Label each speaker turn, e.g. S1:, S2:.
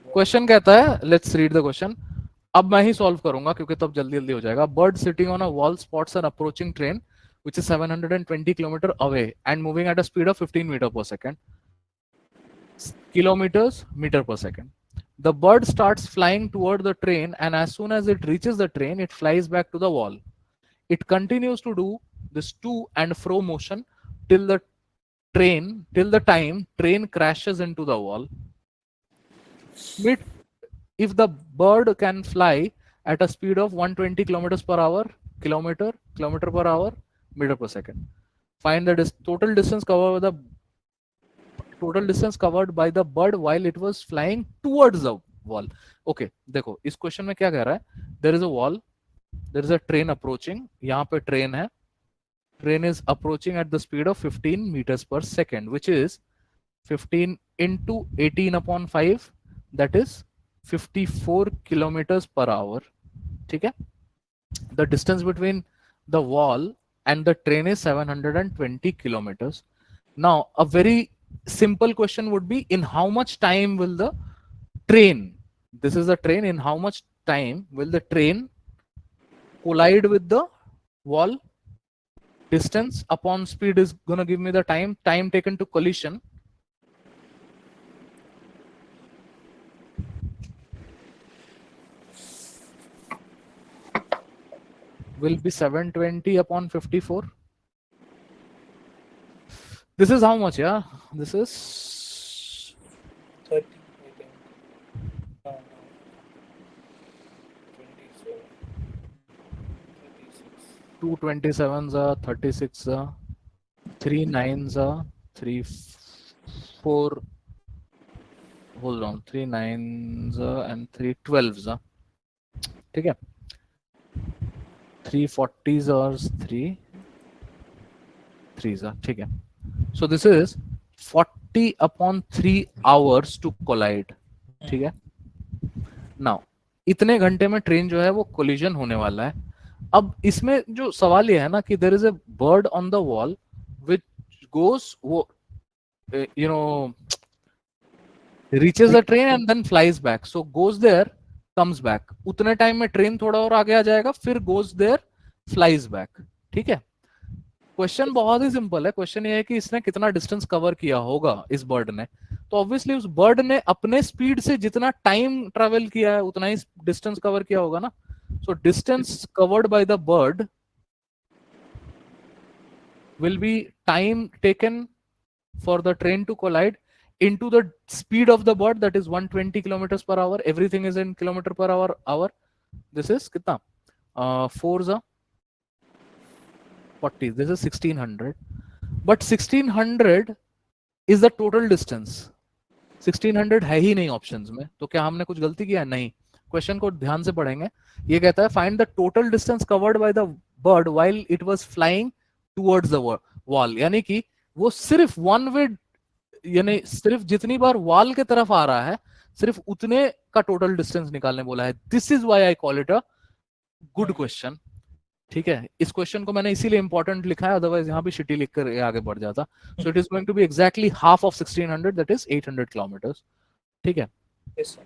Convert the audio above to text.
S1: Question कहता है, let's read the question. अब मैं ही सॉल्व करूंगा क्योंकि तब जल्दी जल्दी हो जाएगा। Bird sitting on a wall spots N approaching train which is 720 kilometer away and moving at a speed of 15 meter per second, kilometers meter per second. The bird starts flying toward the train, and as soon as it reaches the train, it flies back to the wall. It continues to do this to and fro motion till till the time train crashes into the wall. Mid If the bird can fly at a speed of 120 kilometers per hour, kilometer per hour, meter per second, find the total distance covered by the bird while it was flying towards the wall. Okay, देखो इस question में क्या कह रहा है? There is a wall, there is a train approaching. यहाँ पे train है. Train is approaching at the speed of 15 meters per second, which is 15 into 18 upon 5, that is 54 kilometers per hour. ठीक है? The distance between the wall and the train is 720 kilometers. Now, a very simple question would be, in how much time will the train, this is the train, in how much time will the train collide with the wall? Distance upon speed is going to give me the time taken to collision. Will be 720 upon 54. This is how much? Yeah, this is
S2: 30, I think. No, 27, 36.
S1: 227s are 36 are 3 9s are 3 4, hold on, 3 9s are and 3 12s are, ठीक है, 3 40s और 3 3s are, ठीक है. So this is 40 upon 3 hours to collide. ठीक है. Now इतने घंटे में ट्रेन जो है वो कोलिजन होने वाला है. अब इसमें जो सवाल ये है ना कि there is a bird on the wall which goes, वो you know reaches the train and then flies back. So goes there, comes back. उतने टाइम में ट्रेन थोड़ा और आगे आ जाएगा, फिर गोस देयर, फ्लाइज बैक. ठीक है. क्वेश्चन बहुत ही सिंपल है. क्वेश्चन ये है कि इसने कितना डिस्टेंस कवर किया होगा इस बर्ड ने. तो ऑब्वियसली उस बर्ड ने अपने स्पीड से जितना टाइम ट्रेवल किया है उतना ही डिस्टेंस कवर किया होगा ना. So distance covered by the bird will be time taken for the train to collide into the speed of the bird, that is 120 kilometers per hour. Everything is in kilometer per hour. This is kitna? 4 is 40. This is 1600. But 1600 is the total distance. 1600 है ही नहीं options में. तो क्या हमने कुछ गलती किया? नहीं. क्वेश्चन को ध्यान से पढ़ेंगे. ये कहता है find the total distance covered by the bird while it was flying towards the wall. यानी कि वो सिर्फ वन वे, यानी सिर्फ जितनी बार वॉल के तरफ आ रहा है सिर्फ उतने का टोटल डिस्टेंस निकालने बोला है. This is why I call it a good question. ठीक है. इस क्वेश्चन को मैंने इसीलिए इंपॉर्टेंट लिखा है, अदरवाइज यहाँ भी शिटी लिखकर आगे बढ़ जाता. So it is going to be exactly half of 1600, that is 800 kilometres. ठीक है.
S2: Yes, sir.